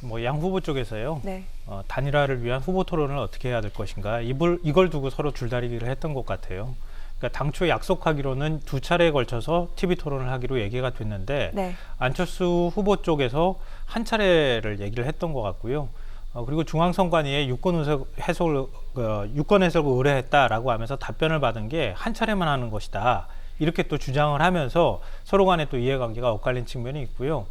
뭐 양 후보 쪽에서요. 네. 단일화를 위한 후보 토론을 어떻게 해야 될 것인가 이걸 두고 서로 줄다리기를 했던 것 같아요. 그러니까 당초 약속하기로는 2차례에 걸쳐서 TV 토론을 하기로 얘기가 됐는데 네. 안철수 후보 쪽에서 한 차례를 얘기를 했던 것 같고요. 그리고 중앙선관위에 유권 해석을 의뢰했다라고 하면서 답변을 받은 게 한 차례만 하는 것이다. 이렇게 또 주장을 하면서 서로 간에 또 이해관계가 엇갈린 측면이 있고요.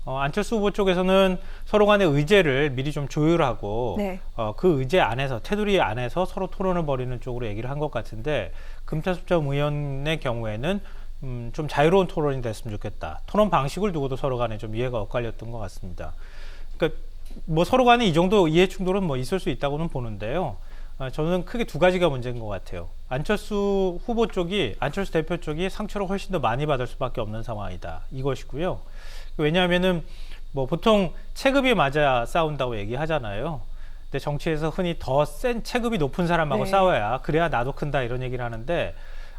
안철수 후보 쪽에서는 서로 간의 의제를 미리 좀 조율하고 네. 그 의제 안에서 테두리 안에서 서로 토론을 벌이는 쪽으로 얘기를 한 것 같은데 금태섭 전 의원의 경우에는 좀 자유로운 토론이 됐으면 좋겠다. 토론 방식을 두고도 서로 간에 좀 이해가 엇갈렸던 것 같습니다. 그러니까 뭐 서로 간에 이 정도 이해 충돌은 뭐 있을 수 있다고는 보는데요. 저는 크게 두 가지가 문제인 것 같아요. 안철수 대표 쪽이 상처를 훨씬 더 많이 받을 수밖에 없는 상황이다. 이것이고요. 왜냐하면은 뭐 보통 체급이 맞아 싸운다고 얘기하잖아요. 근데 정치에서 흔히 더 센 체급이 높은 사람하고 네. 싸워야 그래야 나도 큰다 이런 얘기를 하는데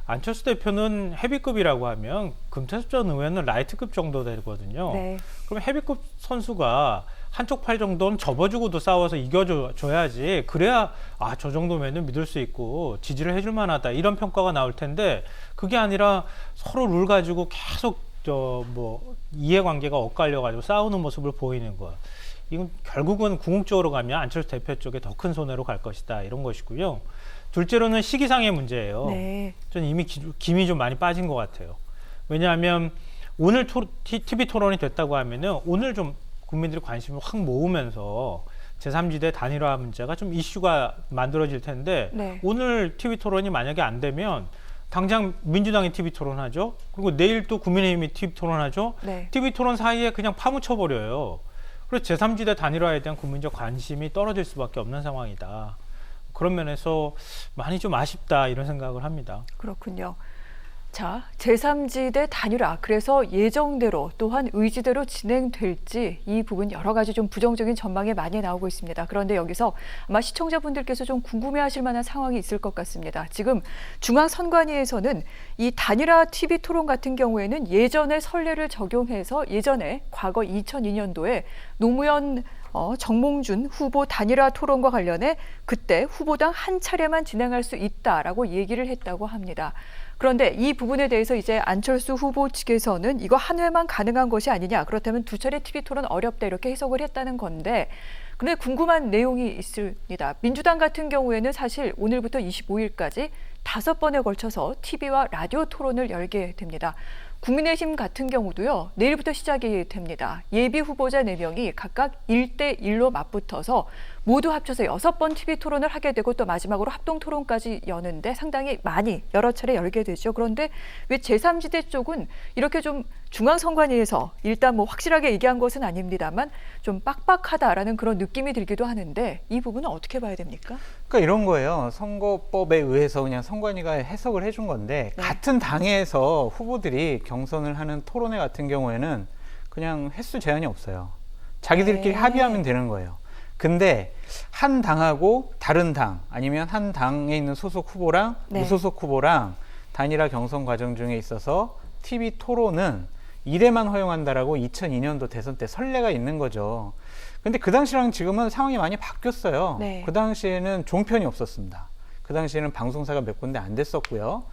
안철수 대표는 헤비급이라고 하면 금태섭 전 의원은 라이트급 정도 되거든요. 네. 그럼 헤비급 선수가 한쪽 팔 정도는 접어주고도 싸워서 이겨줘야지. 그래야 저 정도면은 믿을 수 있고 지지를 해줄 만하다 이런 평가가 나올 텐데 그게 아니라 서로 룰 가지고 계속 이해관계가 엇갈려가지고 싸우는 모습을 보이는 거. 이건 결국은 궁극적으로 가면 안철수 대표 쪽에 더 큰 손해로 갈 것이다 이런 것이고요. 둘째로는 시기상의 문제예요. 네. 저는 이미 김이 좀 많이 빠진 것 같아요. 왜냐하면 오늘 TV 토론이 됐다고 하면은 오늘 좀 국민들이 관심을 확 모으면서 제3지대 단일화 문제가 좀 이슈가 만들어질 텐데 네. 오늘 TV 토론이 만약에 안 되면 당장 민주당이 TV 토론하죠. 그리고 내일 또 국민의힘이 TV 토론하죠. 네. TV 토론 사이에 그냥 파묻혀버려요. 그래서 제3지대 단일화에 대한 국민적 관심이 떨어질 수밖에 없는 상황이다. 그런 면에서 많이 좀 아쉽다 이런 생각을 합니다. 그렇군요. 자, 제3지대 단일화. 그래서 예정대로 또한 의지대로 진행될지 이 부분 여러 가지 좀 부정적인 전망이 많이 나오고 있습니다. 그런데 여기서 아마 시청자분들께서 좀 궁금해하실 만한 상황이 있을 것 같습니다. 지금 중앙선관위에서는 이 단일화 TV 토론 같은 경우에는 예전의 선례를 적용해서 과거 2002년도에 노무현 정몽준 후보 단일화 토론과 관련해 그때 후보당 한 차례만 진행할 수 있다라고 얘기를 했다고 합니다. 그런데 이 부분에 대해서 이제 안철수 후보 측에서는 이거 한 회만 가능한 것이 아니냐. 그렇다면 2차례 TV 토론 어렵다 이렇게 해석을 했다는 건데 근데 궁금한 내용이 있습니다. 민주당 같은 경우에는 사실 오늘부터 25일까지 5번에 걸쳐서 TV와 라디오 토론을 열게 됩니다. 국민의힘 같은 경우도요. 내일부터 시작이 됩니다. 예비 후보자 4명이 각각 1대1로 맞붙어서 모두 합쳐서 6번 TV 토론을 하게 되고 또 마지막으로 합동 토론까지 여는데 상당히 많이 여러 차례 열게 되죠. 그런데 왜 제3지대 쪽은 이렇게 좀 중앙선관위에서 일단 뭐 확실하게 얘기한 것은 아닙니다만 좀 빡빡하다라는 그런 느낌이 들기도 하는데 이 부분은 어떻게 봐야 됩니까? 그러니까 이런 거예요. 선거법에 의해서 그냥 선관위가 해석을 해준 건데 네. 같은 당에서 후보들이 경선을 하는 토론회 같은 경우에는 그냥 횟수 제한이 없어요. 자기들끼리 네. 합의하면 되는 거예요. 근데 한 당하고 다른 당 아니면 한 당에 있는 소속 후보랑 네. 무소속 후보랑 단일화 경선 과정 중에 있어서 TV 토론은 1회만 허용한다라고 2002년도 대선 때 선례가 있는 거죠. 근데 그 당시랑 지금은 상황이 많이 바뀌었어요. 네. 그 당시에는 종편이 없었습니다. 그 당시에는 방송사가 몇 군데 안 됐었고요.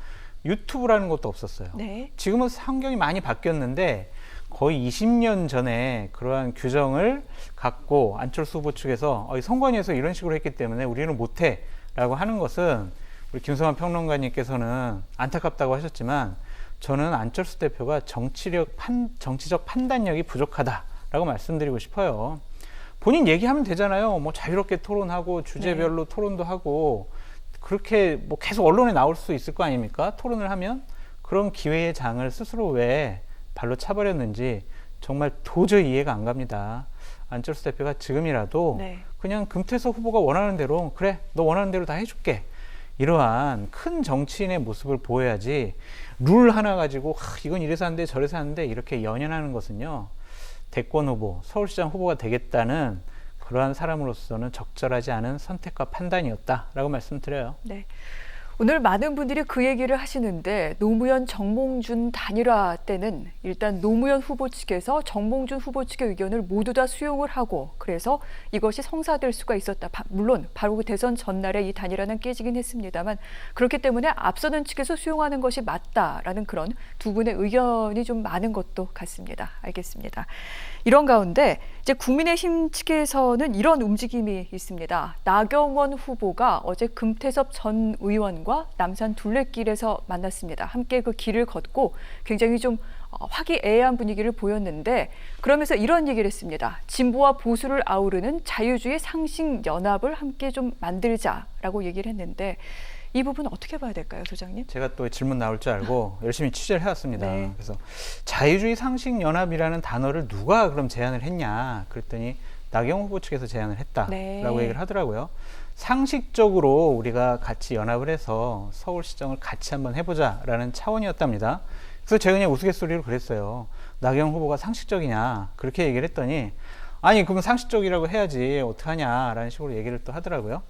유튜브라는 것도 없었어요. 네. 지금은 환경이 많이 바뀌었는데 거의 20년 전에 그러한 규정을 갖고 안철수 후보 측에서 선관위에서 이런 식으로 했기 때문에 우리는 못해 라고 하는 것은 우리 김성환 평론가님께서는 안타깝다고 하셨지만 저는 안철수 대표가 정치적 판단력이 부족하다라고 말씀드리고 싶어요. 본인 얘기하면 되잖아요. 뭐 자유롭게 토론하고 주제별로 토론도 하고 그렇게 뭐 계속 언론에 나올 수 있을 거 아닙니까? 토론을 하면 그런 기회의 장을 스스로 왜 발로 차버렸는지 정말 도저히 이해가 안 갑니다. 안철수 대표가 지금이라도 네. 그냥 금태섭 후보가 원하는 대로 그래 너 원하는 대로 다 해줄게. 이러한 큰 정치인의 모습을 보여야지 룰 하나 가지고 이건 이래서 안 돼 저래서 안 돼 이렇게 연연하는 것은요. 대권 후보, 서울시장 후보가 되겠다는 그러한 사람으로서는 적절하지 않은 선택과 판단이었다라고 말씀드려요. 네. 오늘 많은 분들이 그 얘기를 하시는데 노무현 정몽준 단일화 때는 일단 노무현 후보 측에서 정몽준 후보 측의 의견을 모두 다 수용을 하고 그래서 이것이 성사될 수가 있었다. 물론 바로 그 대선 전날에 이 단일화는 깨지긴 했습니다만 그렇기 때문에 앞서는 측에서 수용하는 것이 맞다라는 그런 두 분의 의견이 좀 많은 것도 같습니다. 알겠습니다. 이런 가운데 이제 국민의힘 측에서는 이런 움직임이 있습니다. 나경원 후보가 어제 금태섭 전 의원과 남산 둘레길에서 만났습니다. 함께 그 길을 걷고 굉장히 좀 화기애애한 분위기를 보였는데 그러면서 이런 얘기를 했습니다. 진보와 보수를 아우르는 자유주의 상식 연합을 함께 좀 만들자라고 얘기를 했는데 이 부분 어떻게 봐야 될까요, 소장님? 제가 또 질문 나올 줄 알고 열심히 취재를 해왔습니다. 네. 그래서 자유주의 상식연합이라는 단어를 누가 그럼 제안을 했냐 그랬더니 나경원 후보 측에서 제안을 했다라고 네. 얘기를 하더라고요. 상식적으로 우리가 같이 연합을 해서 서울시정을 같이 한번 해보자라는 차원이었답니다. 그래서 제가 그냥 우스갯소리로 그랬어요. 나경원 후보가 상식적이냐 그렇게 얘기를 했더니 아니 그러면 상식적이라고 해야지 어떡하냐라는 식으로 얘기를 또 하더라고요.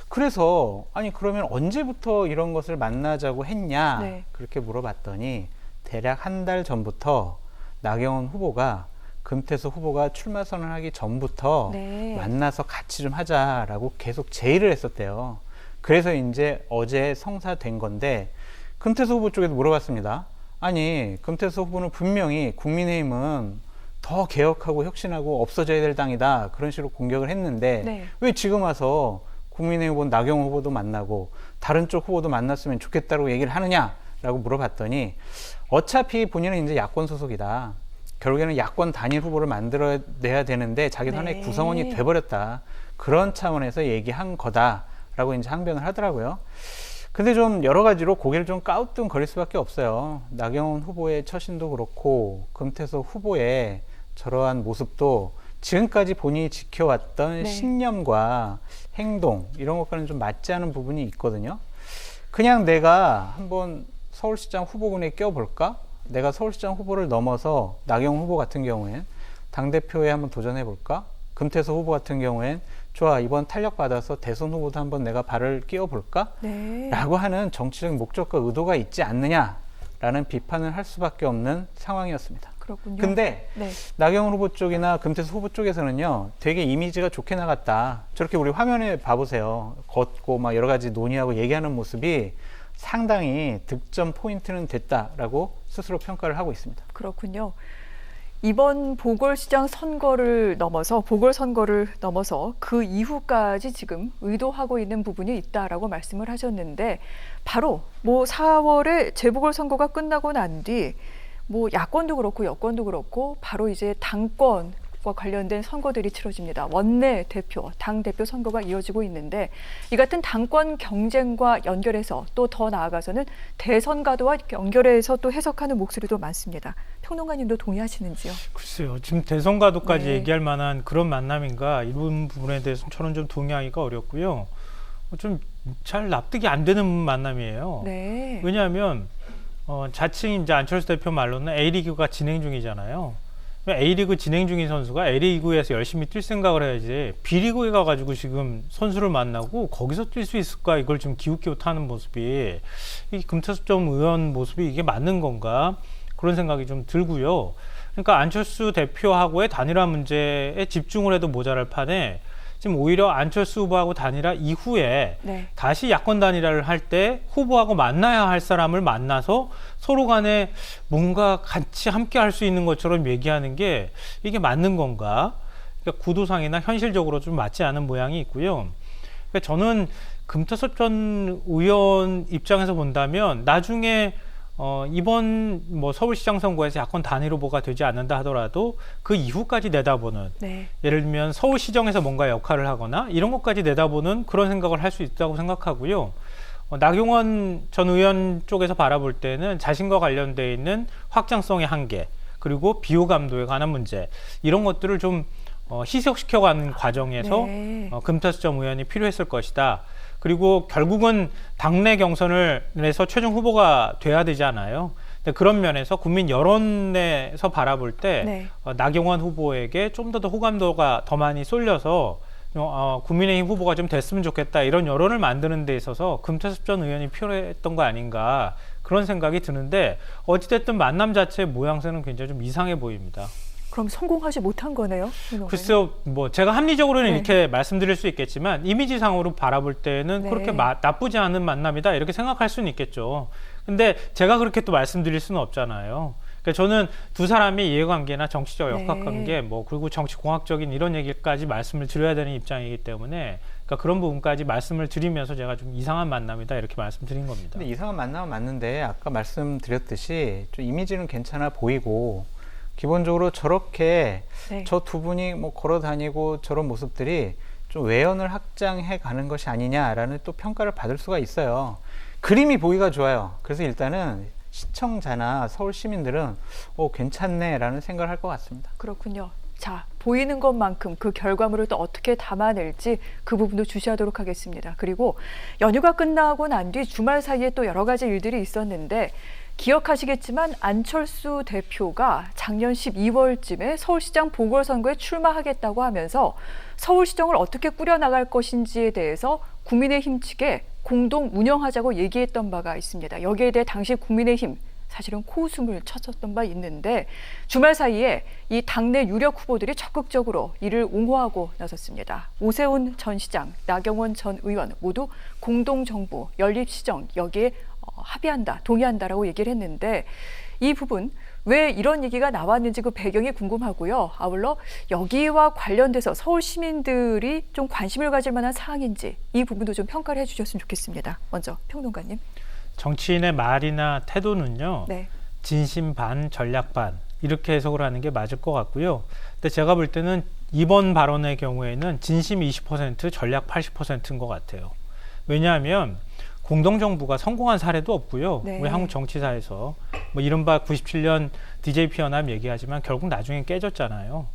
그래서 아니 그러면 언제부터 이런 것을 만나자고 했냐 네. 그렇게 물어봤더니 대략 한 달 전부터 나경원 후보가 금태섭 후보가 출마 선언하기 전부터 네. 만나서 같이 좀 하자라고 계속 제의를 했었대요. 그래서 이제 어제 성사된 건데 금태섭 후보 쪽에서 물어봤습니다. 아니 금태섭 후보는 분명히 국민의힘은 더 개혁하고 혁신하고 없어져야 될 당이다 그런 식으로 공격을 했는데 네. 왜 왜 지금 와서 국민의힘 후보 나경원 후보도 만나고 다른 쪽 후보도 만났으면 좋겠다고 얘기를 하느냐라고 물어봤더니 어차피 본인은 이제 야권 소속이다. 결국에는 야권 단일 후보를 만들어내야 되는데 자기도 하나의 네. 구성원이 돼버렸다. 그런 차원에서 얘기한 거다라고 이제 항변을 하더라고요. 근데 좀 여러 가지로 고개를 좀 까우뚱거릴 수밖에 없어요. 나경원 후보의 처신도 그렇고 금태섭 후보의 저러한 모습도 지금까지 본인이 지켜왔던 네. 신념과 행동 이런 것과는 좀 맞지 않은 부분이 있거든요. 그냥 내가 한번 서울시장 후보군에 껴볼까? 내가 서울시장 후보를 넘어서 나경원 후보 같은 경우엔 당대표에 한번 도전해볼까? 금태섭 후보 같은 경우엔 좋아 이번 탄력받아서 대선 후보도 한번 내가 발을 끼워볼까? 네. 라고 하는 정치적인 목적과 의도가 있지 않느냐라는 비판을 할 수밖에 없는 상황이었습니다. 그렇군요. 근데 네. 나경원 후보 쪽이나 금태섭 후보 쪽에서는요 되게 이미지가 좋게 나갔다. 저렇게 우리 화면에 봐보세요. 걷고 막 여러 가지 논의하고 얘기하는 모습이 상당히 득점 포인트는 됐다라고 스스로 평가를 하고 있습니다. 그렇군요. 이번 보궐시장 선거를 넘어서 보궐선거를 넘어서 그 이후까지 지금 의도하고 있는 부분이 있다라고 말씀을 하셨는데 바로 뭐 4월에 재보궐선거가 끝나고 난 뒤 뭐 야권도 그렇고 여권도 그렇고 바로 이제 당권과 관련된 선거들이 치러집니다. 원내 대표, 당 대표 선거가 이어지고 있는데 이 같은 당권 경쟁과 연결해서 또 더 나아가서는 대선과도와 연결해서 또 해석하는 목소리도 많습니다. 평론가님도 동의하시는지요? 글쎄요. 지금 대선과도까지 네. 얘기할 만한 그런 만남인가 이런 부분에 대해서 저는 좀 동의하기가 어렵고요. 좀 잘 납득이 안 되는 만남이에요. 네. 왜냐하면 자칭 이제 안철수 대표 말로는 A리그가 진행 중이잖아요. A리그 진행 중인 선수가 A리그에서 열심히 뛸 생각을 해야지 B리그에 가가지고 지금 선수를 만나고 거기서 뛸 수 있을까 이걸 좀 기웃기웃하는 모습이 이 금태섭 전 의원 모습이 이게 맞는 건가 그런 생각이 좀 들고요. 그러니까 안철수 대표하고의 단일화 문제에 집중을 해도 모자랄 판에 지금 오히려 안철수 후보하고 단일화 이후에 네. 다시 야권 단일화를 할 때 후보하고 만나야 할 사람을 만나서 서로 간에 뭔가 같이 함께 할 수 있는 것처럼 얘기하는 게 이게 맞는 건가? 그러니까 구도상이나 현실적으로 좀 맞지 않은 모양이 있고요. 그러니까 저는 금태섭 전 의원 입장에서 본다면 나중에 이번 뭐 서울시장 선거에서 야권 단일 후보가 되지 않는다 하더라도 그 이후까지 내다보는 네. 예를 들면 서울시정에서 뭔가 역할을 하거나 이런 것까지 내다보는 그런 생각을 할 수 있다고 생각하고요. 나경원 전 의원 쪽에서 바라볼 때는 자신과 관련돼 있는 확장성의 한계 그리고 비호감도에 관한 문제 이런 것들을 좀 희석시켜가는 과정에서 네. 금태섭 전 의원이 필요했을 것이다. 그리고 결국은 당내 경선을 해서 최종 후보가 돼야 되잖아요. 근데 그런 면에서 국민 여론에서 바라볼 때 네. 나경원 후보에게 좀 더 호감도가 더 많이 쏠려서 국민의힘 후보가 좀 됐으면 좋겠다 이런 여론을 만드는 데 있어서 금태섭 전 의원이 필요했던 거 아닌가 그런 생각이 드는데 어찌됐든 만남 자체의 모양새는 굉장히 좀 이상해 보입니다. 그럼 성공하지 못한 거네요? 글쎄요, 뭐 제가 합리적으로는 네. 이렇게 말씀드릴 수 있겠지만 이미지상으로 바라볼 때는 네. 그렇게 나쁘지 않은 만남이다 이렇게 생각할 수는 있겠죠. 근데 제가 그렇게 또 말씀드릴 수는 없잖아요. 그러니까 저는 두 사람의 이해관계나 정치적 네. 역학관계, 뭐 그리고 정치공학적인 이런 얘기까지 말씀을 드려야 되는 입장이기 때문에 그러니까 그런 부분까지 말씀을 드리면서 제가 좀 이상한 만남이다 이렇게 말씀드린 겁니다. 근데 이상한 만남은 맞는데 아까 말씀드렸듯이 좀 이미지는 괜찮아 보이고 기본적으로 저렇게 네. 저 두 분이 뭐 걸어 다니고 저런 모습들이 좀 외연을 확장해 가는 것이 아니냐라는 또 평가를 받을 수가 있어요. 그림이 보기가 좋아요. 그래서 일단은 시청자나 서울 시민들은 괜찮네라는 생각을 할 것 같습니다. 그렇군요. 자, 보이는 것만큼 그 결과물을 또 어떻게 담아낼지 그 부분도 주시하도록 하겠습니다. 그리고 연휴가 끝나고 난 뒤 주말 사이에 또 여러 가지 일들이 있었는데 기억하시겠지만 안철수 대표가 작년 12월쯤에 서울시장 보궐선거에 출마하겠다고 하면서 서울시정을 어떻게 꾸려나갈 것인지에 대해서 국민의힘 측에 공동 운영하자고 얘기했던 바가 있습니다. 여기에 대해 당시 국민의힘 사실은 코웃음을 쳤었던 바 있는데 주말 사이에 이 당내 유력 후보들이 적극적으로 이를 옹호하고 나섰습니다. 오세훈 전 시장, 나경원 전 의원 모두 공동정부, 연립시정 여기에 합의한다, 동의한다라고 얘기를 했는데 이 부분 왜 이런 얘기가 나왔는지 그 배경이 궁금하고요. 아울러 여기와 관련돼서 서울 시민들이 좀 관심을 가질 만한 사항인지 이 부분도 좀 평가를 해주셨으면 좋겠습니다. 먼저 평론가님. 정치인의 말이나 태도는요. 네. 진심 반, 전략 반 이렇게 해석을 하는 게 맞을 것 같고요. 근데 제가 볼 때는 이번 발언의 경우에는 진심 20%, 전략 80%인 것 같아요. 왜냐하면 공동정부가 성공한 사례도 없고요. 네. 우리 한국 정치사에서 뭐 이른바 97년 DJP 연합 얘기하지만 결국 나중에 깨졌잖아요.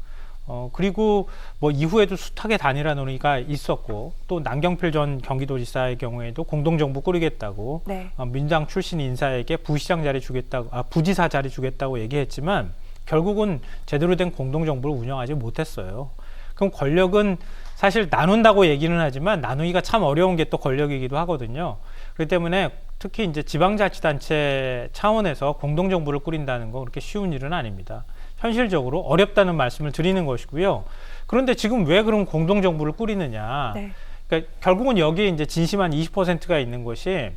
그리고 뭐 이후에도 숱하게 단일화 논의가 있었고 또 남경필 전 경기도지사의 경우에도 공동정부 꾸리겠다고 네. 민주당 출신 인사에게 부시장 자리 주겠다고 부지사 자리 주겠다고 얘기했지만 결국은 제대로 된 공동정부를 운영하지 못했어요. 그럼 권력은 사실 나눈다고 얘기는 하지만 나누기가 참 어려운 게 또 권력이기도 하거든요. 그렇기 때문에 특히 이제 지방자치단체 차원에서 공동정부를 꾸린다는 건 그렇게 쉬운 일은 아닙니다. 현실적으로 어렵다는 말씀을 드리는 것이고요. 그런데 지금 왜 그럼 공동정부를 꾸리느냐? 네. 그러니까 결국은 여기에 이제 진심한 20%가 있는 것이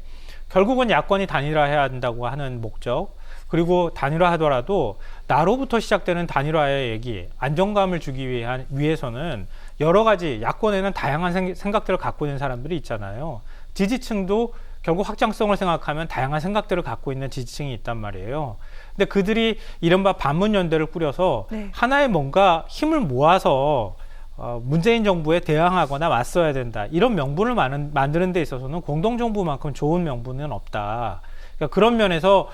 결국은 야권이 단일화해야 한다고 하는 목적, 그리고 단일화하더라도 나로부터 시작되는 단일화의 얘기, 안정감을 주기 위해서는 여러 가지 야권에는 다양한 생각들을 갖고 있는 사람들이 있잖아요. 지지층도 결국 확장성을 생각하면 다양한 생각들을 갖고 있는 지지층이 있단 말이에요. 근데 그들이 이른바 반문연대를 꾸려서 네. 하나의 뭔가 힘을 모아서 문재인 정부에 대항하거나 맞서야 된다. 이런 명분을 만드는 데 있어서는 공동정부만큼 좋은 명분은 없다. 그러니까 그런 면에서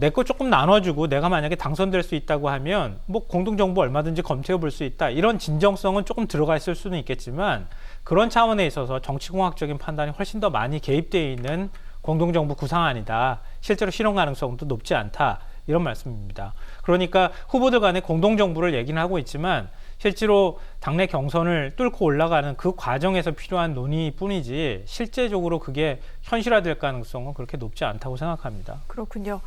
내 거 조금 나눠주고 내가 만약에 당선될 수 있다고 하면 뭐 공동정부 얼마든지 검토해 볼 수 있다. 이런 진정성은 조금 들어가 있을 수는 있겠지만 그런 차원에 있어서 정치공학적인 판단이 훨씬 더 많이 개입되어 있는 공동정부 구상안이다. 실제로 실현 가능성도 높지 않다. 이런 말씀입니다. 그러니까 후보들 간에 공동정부를 얘기는 하고 있지만 실제로 당내 경선을 뚫고 올라가는 그 과정에서 필요한 논의뿐이지 실제적으로 그게 현실화될 가능성은 그렇게 높지 않다고 생각합니다. 그렇군요.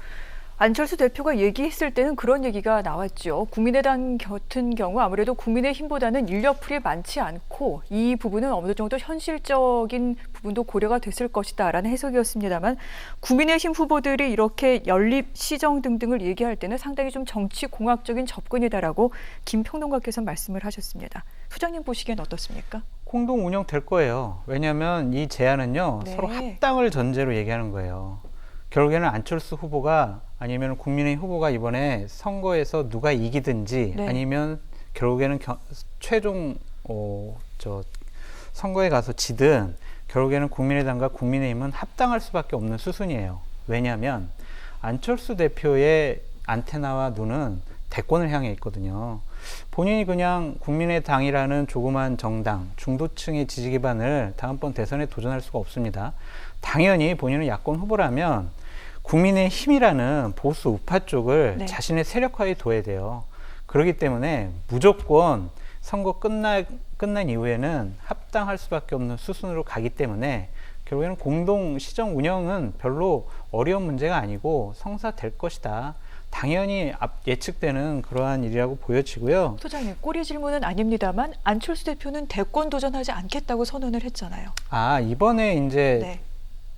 안철수 대표가 얘기했을 때는 그런 얘기가 나왔죠. 국민의당 같은 경우 아무래도 국민의힘보다는 인력풀이 많지 않고 이 부분은 어느 정도 현실적인 부분도 고려가 됐을 것이다라는 해석이었습니다만 국민의힘 후보들이 이렇게 연립, 시정 등등을 얘기할 때는 상당히 좀 정치공학적인 접근이다라고 김 평론가께서 말씀을 하셨습니다. 소장님 보시기엔 어떻습니까? 공동 운영될 거예요. 왜냐하면 이 제안은요. 네. 서로 합당을 전제로 얘기하는 거예요. 결국에는 안철수 후보가 아니면 국민의힘 후보가 이번에 선거에서 누가 이기든지 네. 아니면 결국에는 최종 선거에 가서 지든 결국에는 국민의당과 국민의힘은 합당할 수밖에 없는 수순이에요. 왜냐하면 안철수 대표의 안테나와 눈은 대권을 향해 있거든요. 본인이 그냥 국민의당이라는 조그만 정당, 중도층의 지지 기반을 다음번 대선에 도전할 수가 없습니다. 당연히 본인은 야권 후보라면 국민의힘이라는 보수 우파 쪽을 네. 자신의 세력화에 둬야 돼요. 그렇기 때문에 무조건 선거 끝난 이후에는 합당할 수밖에 없는 수순으로 가기 때문에 결국에는 공동 시정 운영은 별로 어려운 문제가 아니고 성사될 것이다. 당연히 예측되는 그러한 일이라고 보여지고요. 소장님, 꼬리 질문은 아닙니다만 안철수 대표는 대권 도전하지 않겠다고 선언을 했잖아요. 이번에 이제 네.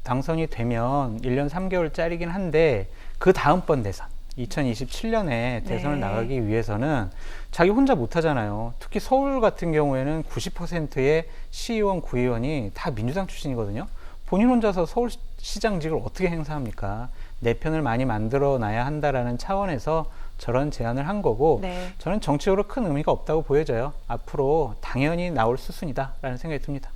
당선이 되면 1년 3개월짜리긴 한데 그 다음번 대선 2027년에 대선을 네. 나가기 위해서는 자기 혼자 못하잖아요. 특히 서울 같은 경우에는 90%의 시의원, 구의원이 다 민주당 출신이거든요. 본인 혼자서 서울시장직을 어떻게 행사합니까? 내 편을 많이 만들어 놔야 한다라는 차원에서 저런 제안을 한 거고 네. 저는 정치적으로 큰 의미가 없다고 보여져요. 앞으로 당연히 나올 수순이다라는 생각이 듭니다.